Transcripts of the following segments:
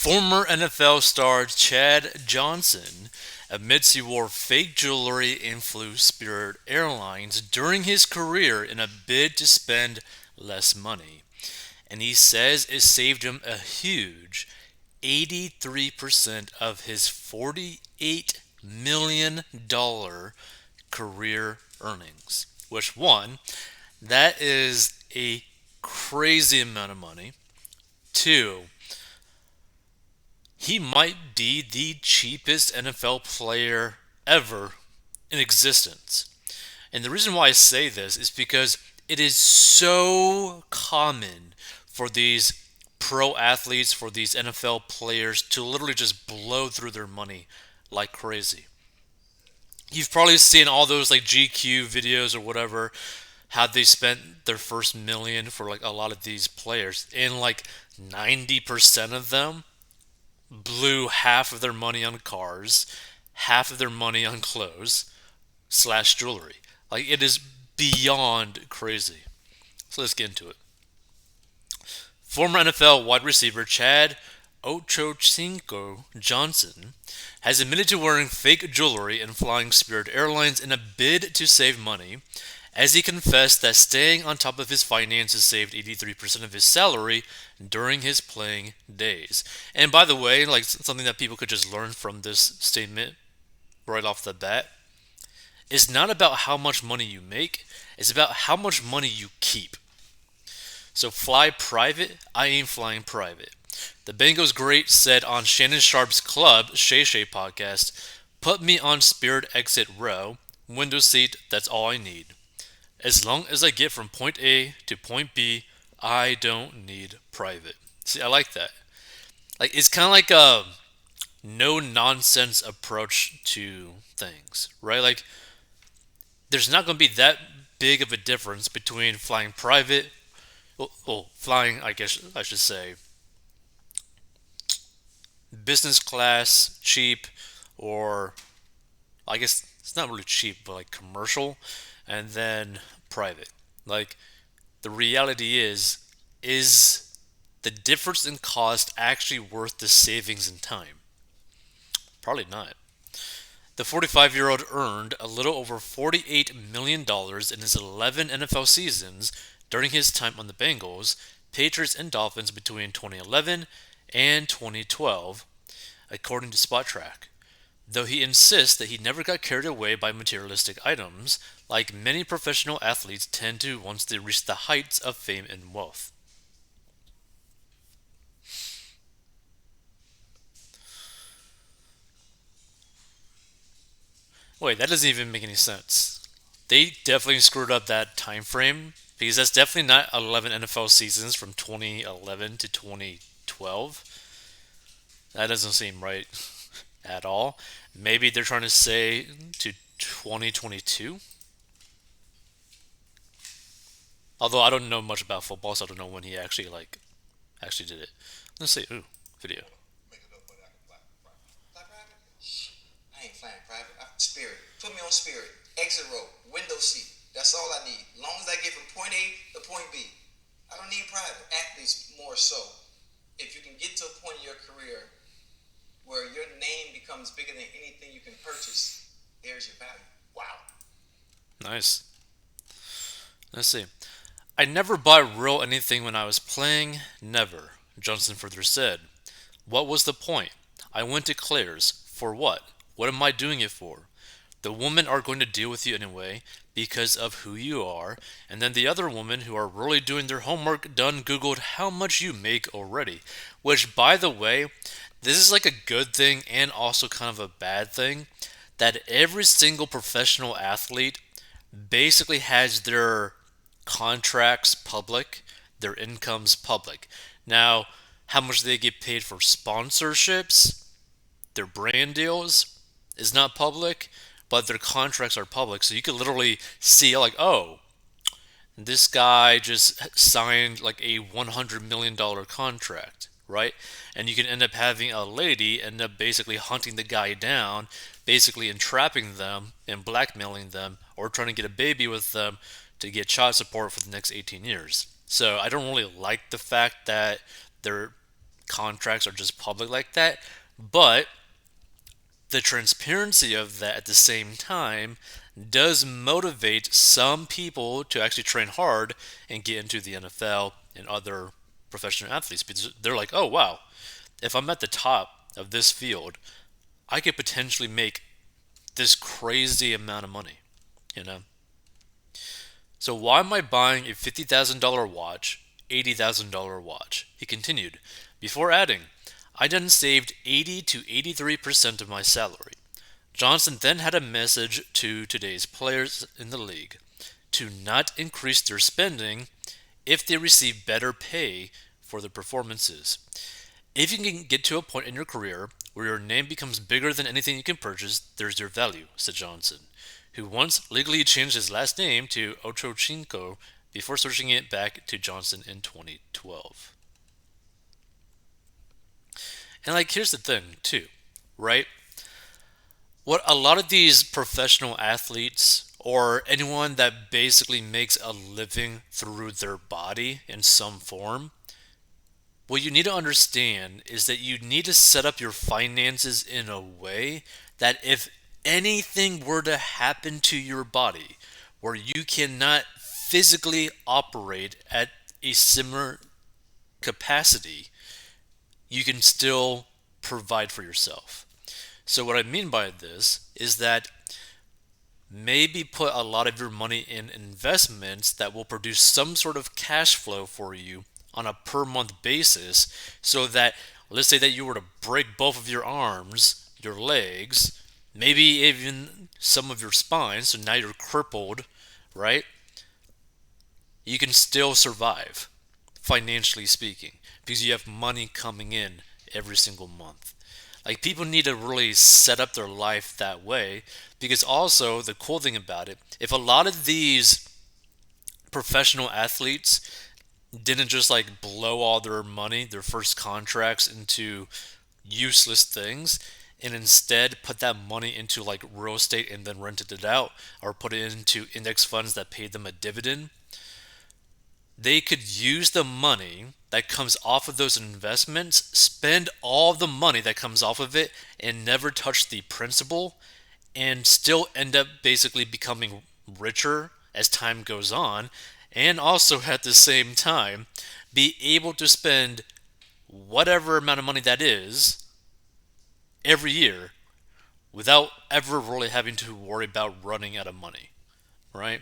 Former NFL star Chad Johnson admits he wore fake jewelry and flew Spirit Airlines during his career in a bid to spend less money. And he says it saved him a huge 83% of his $48 million career earnings. Which, one, that is a crazy amount of money. Two, he might be the cheapest NFL player ever in existence. And the reason why I say this is because it is so common for these pro athletes, for these NFL players to literally just blow through their money like crazy. You've probably seen all those like GQ videos or whatever, how they spent their first million for like a lot of these players. And like 90% of them blew half of their money on cars, half of their money on clothes slash jewelry. Like it is beyond crazy. So let's get into it. Former NFL wide receiver Chad Ochocinco Johnson has admitted to wearing fake jewelry and flying Spirit Airlines in a bid to save money, as he confessed that staying on top of his finances saved 83% of his salary during his playing days. And by the way, like something that people could just learn from this statement right off the bat, it's not about how much money you make, it's about how much money you keep. So fly private, I ain't flying private. The Bengals great said on Shannon Sharp's Club Shay Shay podcast, put me on Spirit exit row, window seat, that's all I need. As long as I get from point A to point B, I don't need private. See, I like that. Like it's kind of like a no nonsense approach to things, right? Like there's not going to be that big of a difference between flying private, well, flying, I guess I should say, business class, cheap, or I guess it's not really cheap, but like commercial, and then private. Like the reality is the difference in cost actually worth the savings in time? Probably not. The 45-year-old earned a little over $48 million in his 11 NFL seasons during his time on the Bengals, Patriots, and Dolphins between 2011 and 2012, according to Spotrac. Though he insists that he never got carried away by materialistic items, like many professional athletes tend to once they reach the heights of fame and wealth. Wait, that doesn't even make any sense. They definitely screwed up that time frame because that's definitely not 11 NFL seasons from 2011 to 2012. That doesn't seem right at all. Maybe they're trying to say to 2022. Although I don't know much about football, so I don't know when he actually actually did it. Let's see. Ooh, video. I ain't flying private. Spirit. Put me on Spirit. Exit row. Window seat. That's all I need. Long as I get from point A to point B. I don't need private. Athletes more so. If you can get to a point in your career where your name becomes bigger than anything you can purchase, there's your value. Wow. Nice. Let's see. I never bought real anything when I was playing. Never. Johnson further said. What was the point? I went to Claire's. For what? What am I doing it for? The women are going to deal with you anyway because of who you are, and then the other women who are really doing their homework done Googled how much you make already. Which, by the way, this is like a good thing and also kind of a bad thing that every single professional athlete basically has their contracts public, their incomes public. Now, how much they get paid for sponsorships, their brand deals is not public, but their contracts are public. So you could literally see like, oh, this guy just signed like a $100 million contract, right? And you can end up having a lady end up basically hunting the guy down, basically entrapping them and blackmailing them, or trying to get a baby with them to get child support for the next 18 years. So I don't really like the fact that they're contracts are just public like that, but the transparency of that at the same time does motivate some people to actually train hard and get into the NFL and other professional athletes because they're like, oh wow, if I'm at the top of this field, I could potentially make this crazy amount of money, you know? So why am I buying a $50,000 watch, $80,000 watch? He continued, before adding, I then saved 80 to 83% of my salary. Johnson then had a message to today's players in the league to not increase their spending if they receive better pay for their performances. If you can get to a point in your career where your name becomes bigger than anything you can purchase, there's your value, said Johnson, who once legally changed his last name to Ochochinco before switching it back to Johnson in 2012. And like, here's the thing, too, right? What a lot of these professional athletes or anyone that basically makes a living through their body in some form, what you need to understand is that you need to set up your finances in a way that if anything were to happen to your body where you cannot physically operate at a similar capacity, you can still provide for yourself. So, what I mean by this is that maybe put a lot of your money in investments that will produce some sort of cash flow for you on a per month basis so that, let's say that you were to break both of your arms, your legs, maybe even some of your spine, so now you're crippled, right? You can still survive, financially speaking, because you have money coming in every single month. Like, people need to really set up their life that way because also the cool thing about it, if a lot of these professional athletes didn't just like blow all their money, their first contracts into useless things, and instead put that money into like real estate and then rented it out or put it into index funds that paid them a dividend, they could use the money that comes off of those investments, spend all the money that comes off of it, and never touch the principal, and still end up basically becoming richer as time goes on, and also at the same time be able to spend whatever amount of money that is every year without ever really having to worry about running out of money, right?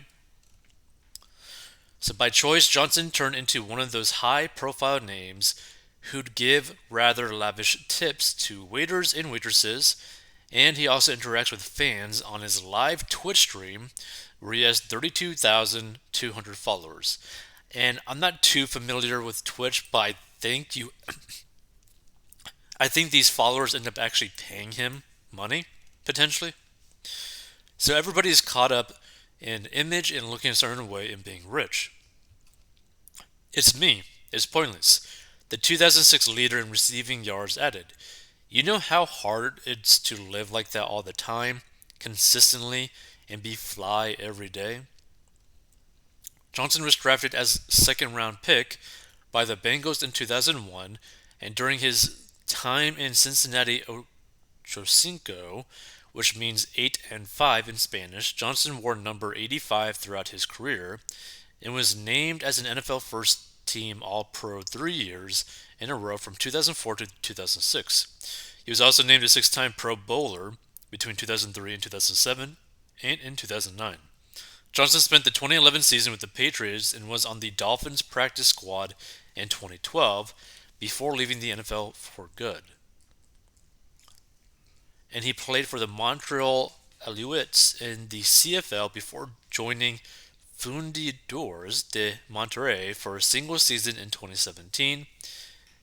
So by choice, Johnson turned into one of those high-profile names who'd give rather lavish tips to waiters and waitresses, and he also interacts with fans on his live Twitch stream where he has 32,200 followers. And I'm not too familiar with Twitch, but I think these followers end up actually paying him money, potentially. So everybody's caught up in image and looking a certain way and being rich. It's me. It's pointless. The 2006 leader in receiving yards added, you know how hard it's to live like that all the time, consistently, and be fly every day? Johnson was drafted as second round pick by the Bengals in 2001, and during his time in Cincinnati Ochocinco, which means 8 and 5 in Spanish, Johnson wore number 85 throughout his career and was named as an NFL first team All-Pro 3 years in a row from 2004 to 2006. He was also named a 6-time Pro Bowler between 2003 and 2007 and in 2009. Johnson spent the 2011 season with the Patriots and was on the Dolphins practice squad in 2012 before leaving the NFL for good. And he played for the Montreal Alouettes in the CFL before joining Fundidores de Monterrey for a single season in 2017.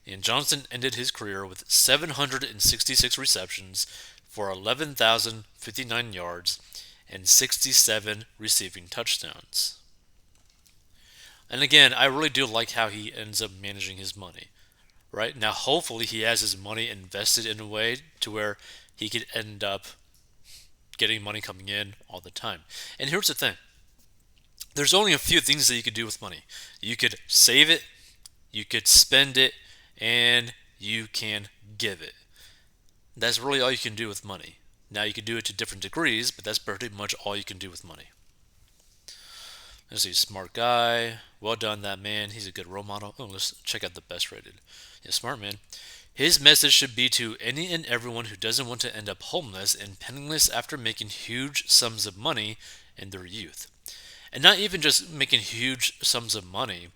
And Johnson ended his career with 766 receptions for 11,059 yards and 67 receiving touchdowns. And again, I really do like how he ends up managing his money. Right? Now, hopefully he has his money invested in a way to where he could end up getting money coming in all the time. And here's the thing. There's only a few things that you could do with money. You could save it, you could spend it, and you can give it. That's really all you can do with money. Now you can do it to different degrees, but that's pretty much all you can do with money. Let's see, smart guy. Well done, that man. He's a good role model. Oh, let's check out the best rated. Yeah, smart man. His message should be to any and everyone who doesn't want to end up homeless and penniless after making huge sums of money in their youth. And not even just making huge sums of money,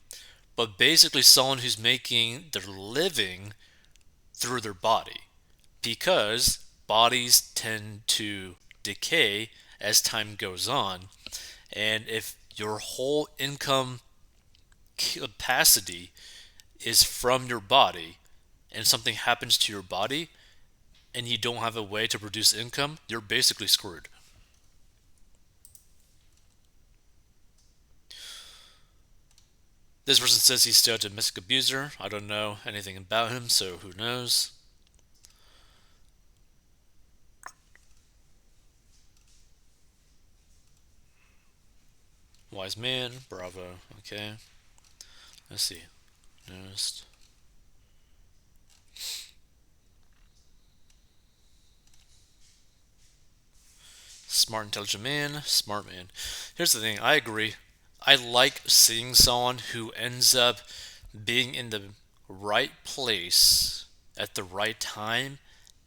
but basically someone who's making their living through their body. Because bodies tend to decay as time goes on. And if your whole income capacity is from your body and something happens to your body and you don't have a way to produce income, you're basically screwed. This person says he's still a domestic abuser. I don't know anything about him, so who knows? Wise man, bravo. Okay. Let's see. Newest. Smart, intelligent man. Smart man. Here's the thing. I agree. I like seeing someone who ends up being in the right place at the right time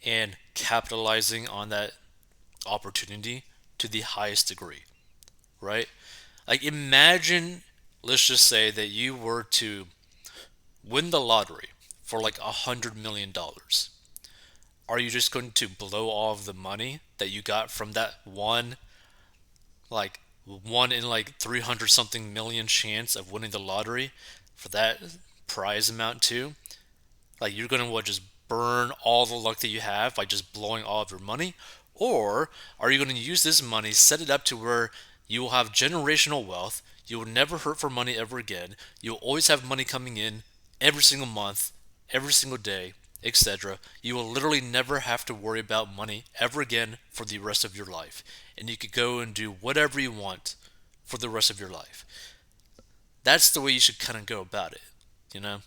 and capitalizing on that opportunity to the highest degree, right? Like, imagine, let's just say that you were to win the lottery for like $100 million. Are you just going to blow all of the money that you got from that like, one in like 300 something million chance of winning the lottery for that prize amount too? Like, you're gonna what, just burn all the luck that you have by just blowing all of your money? Or are you gonna use this money, set it up to where you will have generational wealth, you will never hurt for money ever again, you'll always have money coming in every single month, every single day, etc. You will literally never have to worry about money ever again for the rest of your life. And you could go and do whatever you want for the rest of your life. That's the way you should kind of go about it, you know?